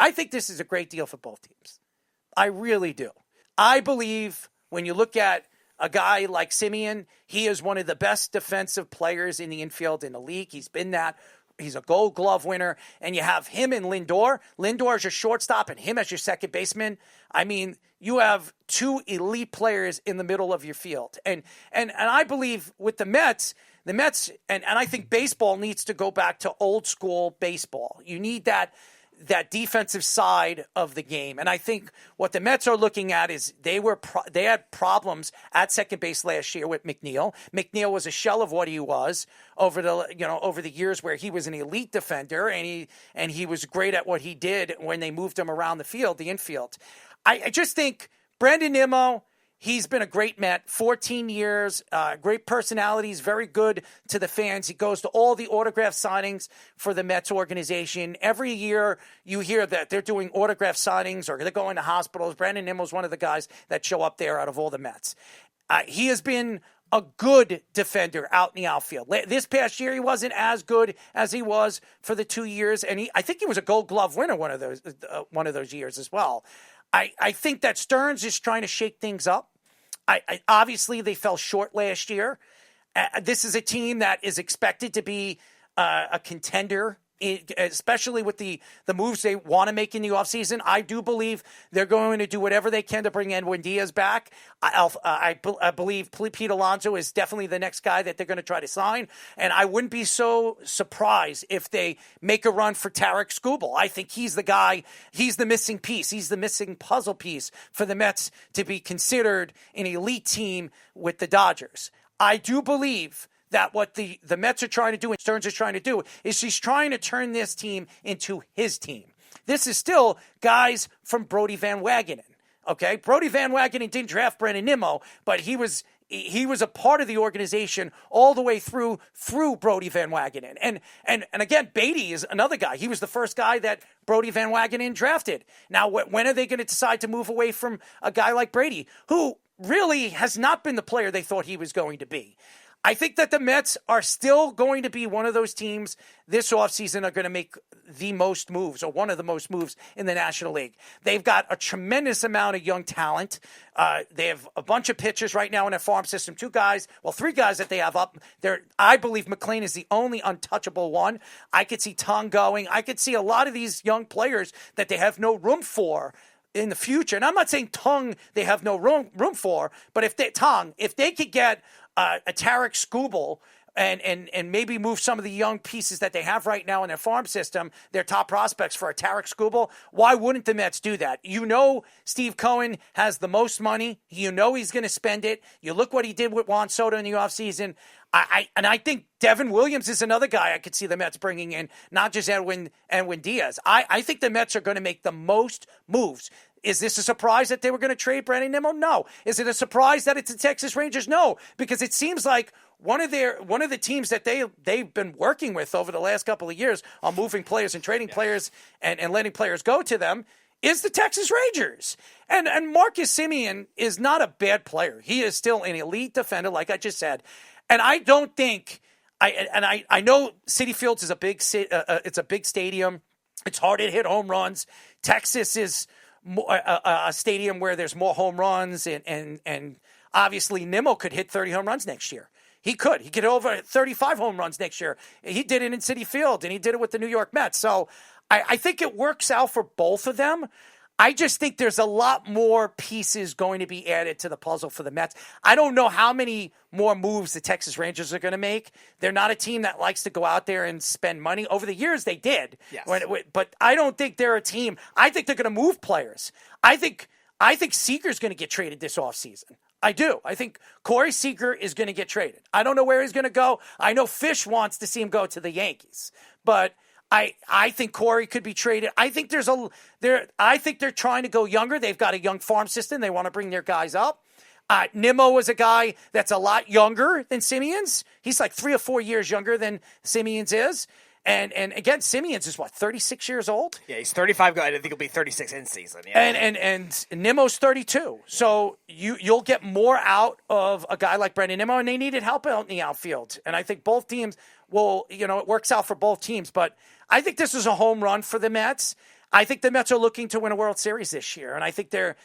I think this is a great deal for both teams. I really do. I believe when you look at a guy like Semien, he is one of the best defensive players in the infield in the league. He's been that. He's a Gold Glove winner. And you have him and Lindor. Lindor is your shortstop and him as your second baseman. I mean, you have two elite players in the middle of your field. And I believe with the Mets, and I think baseball needs to go back to old school baseball. You need that defensive side of the game. And I think what the Mets are looking at is they had problems at second base last year with McNeil. McNeil was a shell of what he was over the years where he was an elite defender and he was great at what he did when they moved him around the infield. I just think Brandon Nimmo, he's been a great Met, 14 years, great personalities, very good to the fans. He goes to all the autograph signings for the Mets organization. Every year you hear that they're doing autograph signings or they're going to hospitals. Brandon Nimmo's one of the guys that show up there out of all the Mets. He has been a good defender out in the outfield. This past year, he wasn't as good as he was for the 2 years, and I think he was a Gold Glove winner one of those years as well. I think that Stearns is trying to shake things up. Obviously, they fell short last year. This is a team that is expected to be a contender, especially with the moves they want to make in the offseason. I do believe they're going to do whatever they can to bring Edwin Diaz back. I believe Pete Alonso is definitely the next guy that they're going to try to sign. And I wouldn't be so surprised if they make a run for Tarek Skubal. I think he's the guy. He's the missing piece. He's the missing puzzle piece for the Mets to be considered an elite team with the Dodgers. I do believe that what the Mets are trying to do and Stearns is trying to do is he's trying to turn this team into his team. This is still guys from Brodie Van Wagenen, okay? Brodie Van Wagenen didn't draft Brandon Nimmo, but he was a part of the organization all the way through Brodie Van Wagenen. And again, Beatty is another guy. He was the first guy that Brodie Van Wagenen drafted. Now, when are they going to decide to move away from a guy like Brady, who really has not been the player they thought he was going to be? I think that the Mets are still going to be one of those teams this offseason are going to make the most moves or one of the most moves in the National League. They've got a tremendous amount of young talent. They have a bunch of pitchers right now in their farm system. Three guys that they have up there. I believe McLean is the only untouchable one. I could see Tong going. I could see a lot of these young players that they have no room for in the future. And I'm not saying Tong they have no room for, but if they could get a Tarek Skubal and maybe move some of the young pieces that they have right now in their farm system, their top prospects for a Tarek Skubal, why wouldn't the Mets do that? You know Steve Cohen has the most money. You know he's going to spend it. You look what he did with Juan Soto in the offseason. I think Devin Williams is another guy I could see the Mets bringing in, not just Edwin Diaz. I think the Mets are going to make the most moves. Is this a surprise that they were going to trade Brandon Nimmo? No. Is it a surprise that it's the Texas Rangers? No, because it seems like one of the teams that they've been working with over the last couple of years on moving players and trading players and letting players go to them is the Texas Rangers. And Marcus Semien is not a bad player. He is still an elite defender, like I just said. And I don't think I know Citi Fields is a big stadium. It's hard to hit home runs. Texas is a stadium where there's more home runs, and obviously Nimmo could hit 30 home runs next year. He could hit over 35 home runs next year. He did it in Citi Field, and he did it with the New York Mets. So I think it works out for both of them. I just think there's a lot more pieces going to be added to the puzzle for the Mets. I don't know how many more moves the Texas Rangers are going to make. They're not a team that likes to go out there and spend money. Over the years, they did. Yes. But I don't think they're a team. I think they're going to move players. I think Seager's going to get traded this offseason. I do. I think Corey Seager is going to get traded. I don't know where he's going to go. I know Fish wants to see him go to the Yankees. But I think Corey could be traded. I think I think they're trying to go younger. They've got a young farm system. They want to bring their guys up. Nimmo is a guy that's a lot younger than Semien's. He's like 3 or 4 years younger than Semien's is. And again, Semien's is 36 years old? Yeah, he's 35. I think he'll be 36 in season. Yeah. And Nimmo's 32. So you'll get more out of a guy like Brandon Nimmo, and they needed help out in the outfield. And I think both teams will, it works out for both teams. But I think this is a home run for the Mets. I think the Mets are looking to win a World Series this year, and I think they're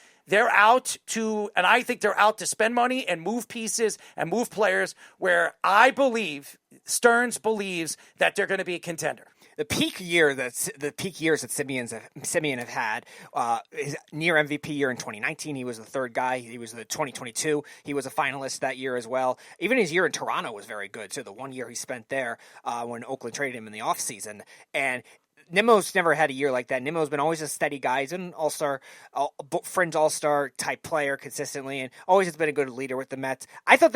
out to spend money and move pieces and move players where I believe Stearns believes that they're going to be a contender. The peak years that Semien have had, his near MVP year in 2019, he was the third guy. He was the 2022. He was a finalist that year as well. Even his year in Toronto was very good too. The 1 year he spent there when Oakland traded him in the offseason. And Nimmo's never had a year like that. Nimmo's been always a steady guy. He's an all-star, fringe all-star type player consistently, and always has been a good leader with the Mets. I thought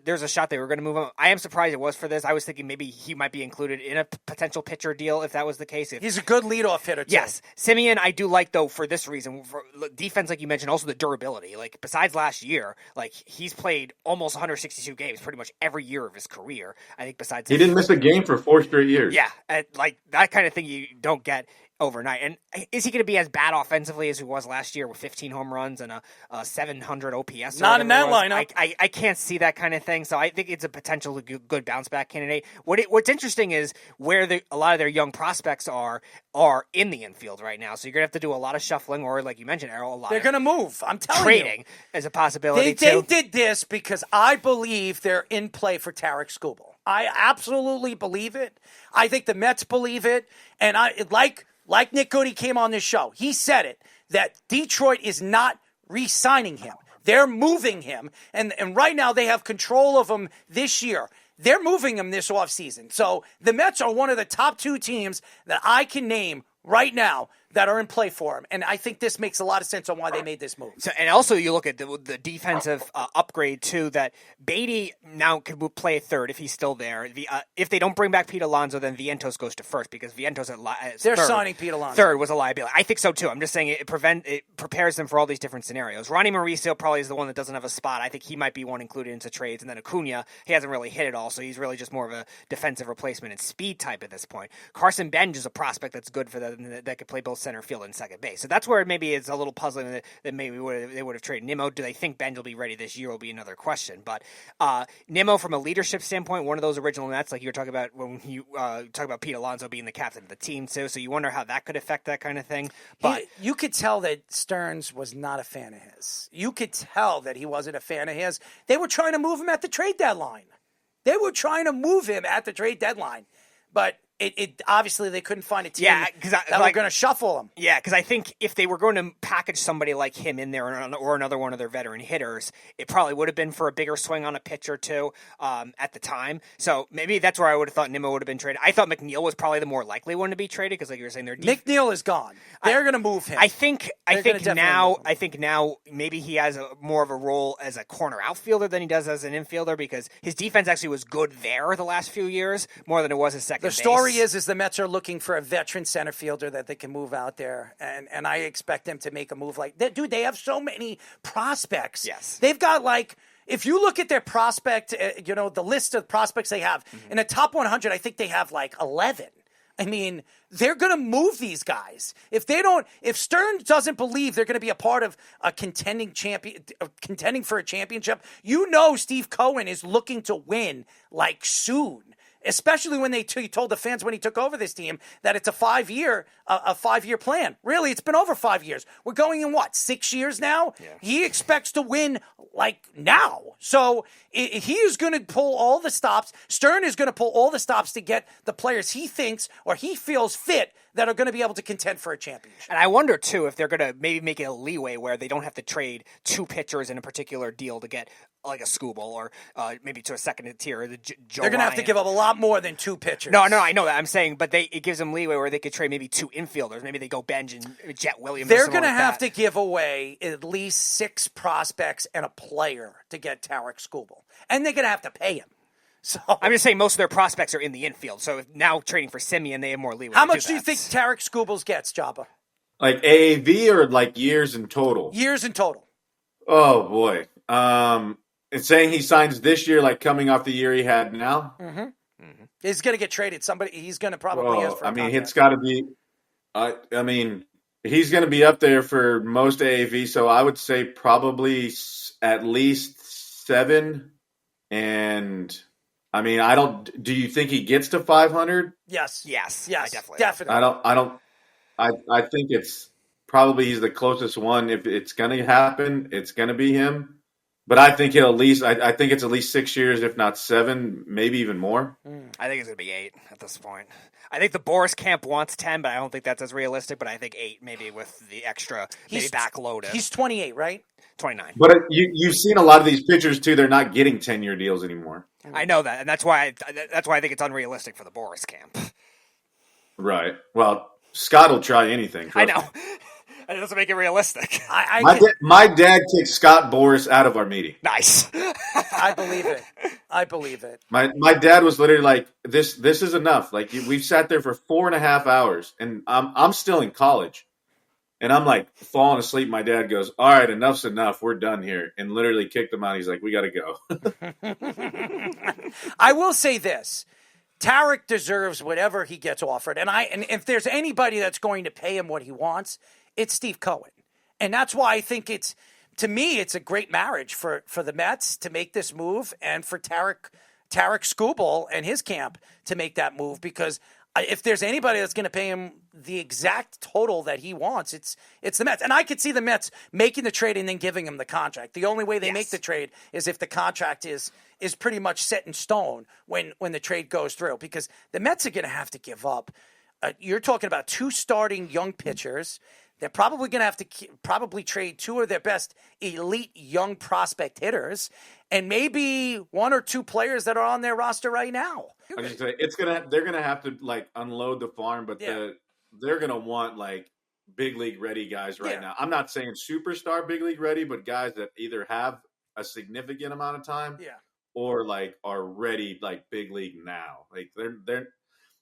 there's a shot they were going to move him. I am surprised it was for this. I was thinking maybe he might be included in a potential pitcher deal if that was the case. He's a good leadoff hitter, too. Yes. Semien, I do like, though, for this reason. For defense, like you mentioned, also the durability. Like, besides last year, like, he's played almost 162 games pretty much every year of his career. I think besides... He didn't miss a game for 4 straight years. Yeah. Like, that kind of thing you don't get overnight. And is he going to be as bad offensively as he was last year with 15 home runs and a 700 OPS? Not in that lineup. I can't see that kind of thing. So I think it's a potential good bounce back candidate. What's interesting is where a lot of their young prospects are in the infield right now. So you're going to have to do a lot of shuffling, or like you mentioned, Errol, a lot. They're going to move. I'm telling trading you. As a possibility. They did this because I believe they're in play for Tarek Skubal. I absolutely believe it. I think the Mets believe it, and like Nick Goody came on this show, he said it, that Detroit is not re-signing him. They're moving him, and right now they have control of him this year. They're moving him this offseason. So the Mets are one of the top 2 teams that I can name right now that are in play for him. And I think this makes a lot of sense on why they made this move. So, and also you look at the defensive upgrade, too, that Beatty now could play at third if he's still there. If they don't bring back Pete Alonso, then Vientos goes to first because Vientos at They're third. signing Pete Alonso. Third was a liability. I think so, too. I'm just saying it prepares them for all these different scenarios. Ronnie Mauricio probably is the one that doesn't have a spot. I think he might be one included into trades. And then Acuna, he hasn't really hit it all, so he's really just more of a defensive replacement and speed type at this point. Carson Benj is a prospect that's good for them that could play both center field and second base. So that's where maybe it's a little puzzling that maybe they would have traded Nimmo. Do they think Benj will be ready this year will be another question. But Nimmo, from a leadership standpoint, one of those original Mets, like you were talking about when you talk about Pete Alonso being the captain of the team, too. So you wonder how that could affect that kind of thing. But you could tell that Stearns was not a fan of his. You could tell that he wasn't a fan of his. They were trying to move him at the trade deadline. But it obviously they couldn't find a team that were going to shuffle him. Yeah, because I think if they were going to package somebody like him in there or another one of their veteran hitters, it probably would have been for a bigger swing on a pitch or two at the time. So maybe that's where I would have thought Nimmo would have been traded. I thought McNeil was probably the more likely one to be traded because, like you were saying, McNeil is gone. They're going to move him. I think now maybe he has more of a role as a corner outfielder than he does as an infielder because his defense actually was good there the last few years more than it was his second base. The story is the Mets are looking for a veteran center fielder that they can move out there, and I expect them to make a move like that. Dude, they have so many prospects. Yes. They've got if you look at their prospect, the list of prospects they have, in the top 100, I think they have 11. I mean, they're going to move these guys. If Stearns doesn't believe they're going to be a part of a contending for a championship, Steve Cohen is looking to win soon. Especially when he told the fans when he took over this team that it's a 5-year plan. Really, it's been over 5 years. We're going in 6 years now? Yeah. He expects to win now. So he is going to pull all the stops. Stern is going to pull all the stops to get the players he thinks or he feels fit that are going to be able to contend for a championship. And I wonder, too, if they're going to maybe make it a leeway where they don't have to trade 2 pitchers in a particular deal to get like a Skubal or maybe to a second tier. They're going to have to give up a lot more than 2 pitchers. No, I know that. I'm saying, but it gives them leeway where they could trade maybe 2 infielders. Maybe they go Benj and Jet Williams. They're going to have to give away at least 6 prospects and a player to get Tarek Skubal. And they're going to have to pay him. So I'm just saying most of their prospects are in the infield. So now trading for Semien, they have more leeway. How much do you think Tarek Skubal gets, Jabba? Like AAV or years in total? Years in total. Oh, boy. It's saying he signs this year, coming off the year he had now? Mm-hmm. Mm-hmm. He's going to get traded. He's going to probably ask for a contract. It's got to be he's going to be up there for most AAV, so I would say probably at least 7. And do you think he gets to 500? Yes. I definitely. Definitely. I think it's probably he's the closest one. If it's going to happen, it's going to be him. But I think he'll at least. I think it's at least 6 years, if not 7, maybe even more. I think it's going to be 8 at this point. I think the Boris camp wants 10, but I don't think that's as realistic. But I think 8, maybe with the extra, maybe backloaded. He's 28, right? 29. But you've seen a lot of these pitchers too. They're not getting 10-year deals anymore. I know that, and that's why I think it's unrealistic for the Boris camp. Right. Well, Scott will try anything. I know. It doesn't make it realistic. My dad kicked Scott Boris out of our meeting. Nice. I believe it. I believe it. My dad was literally like, "This is enough. Like we've sat there for 4.5 hours, and I'm still in college, and I'm like falling asleep." My dad goes, "All right, enough's enough. We're done here," and literally kicked him out. He's like, "We got to go." I will say this. Tarek deserves whatever he gets offered. And if there's anybody that's going to pay him what he wants, it's Steve Cohen. And that's why I think to me, it's a great marriage for the Mets to make this move and for Tarek Skubal and his camp to make that move, because if there's anybody that's going to pay him the exact total that he wants, it's the Mets. And I could see the Mets making the trade and then giving him the contract. The only way they make the trade is if the contract is pretty much set in stone when the trade goes through, because the Mets are going to have to give up. You're talking about 2 starting young pitchers. They're probably going to have to probably trade 2 of their best elite young prospect hitters, and maybe 1 or 2 players that are on their roster right now. I was just saying, they're gonna have to like unload the farm, but they're gonna want like big league ready guys right now. I'm not saying superstar big league ready, but guys that either have a significant amount of time, or like are ready like big league now. Like they're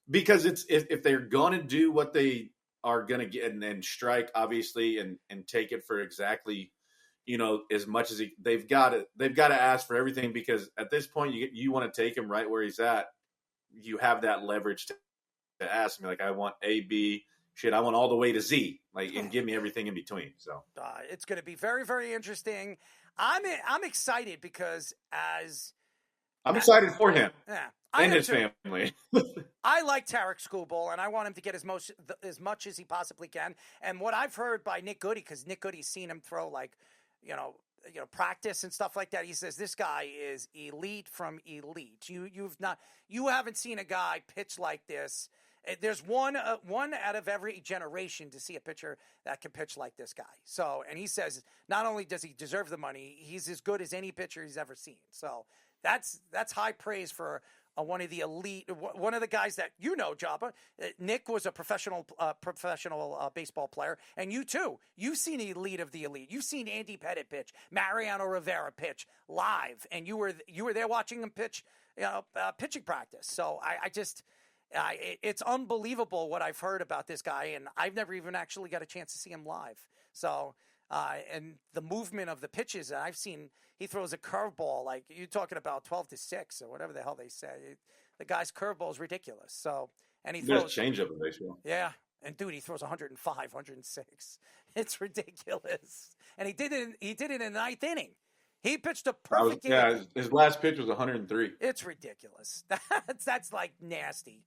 because it's if they're gonna do what they are gonna get and strike obviously and take it for exactly, as much as they've got to ask for everything, because at this point you want to take him right where he's at. You have that leverage to ask me, like, I want A, B, shit, I want all the way to Z, like, and give me everything in between. So it's going to be very, very interesting. I'm excited because I'm excited for him and his too. family. I like Tarek Skubal, and I want him to get as much as he possibly can. And what I've heard by Nick Goody, because Nick Goody's seen him throw practice and stuff like that. He says this guy is elite from elite. You haven't seen a guy pitch like this. There's one out of every generation to see a pitcher that can pitch like this guy. So, and he says not only does he deserve the money, he's as good as any pitcher he's ever seen. So that's high praise for one of the elite, one of the guys that Jabba. Nick was a professional baseball player, and you too. You've seen the elite of the elite. You've seen Andy Pettitte pitch, Mariano Rivera pitch live, and you were there watching them pitch, pitching practice. So it's unbelievable what I've heard about this guy, and I've never even actually got a chance to see him live. So. And the movement of the pitches that I've seen, he throws a curveball like you're talking about 12-6 or whatever the hell they say. The guy's curveball is ridiculous. So, and he throws changeup in baseball. Yeah, and dude, he throws 105, 106. It's ridiculous. And he did it in the 9th inning. He pitched a perfect game. Yeah, his last pitch was 103. It's ridiculous. That's like nasty.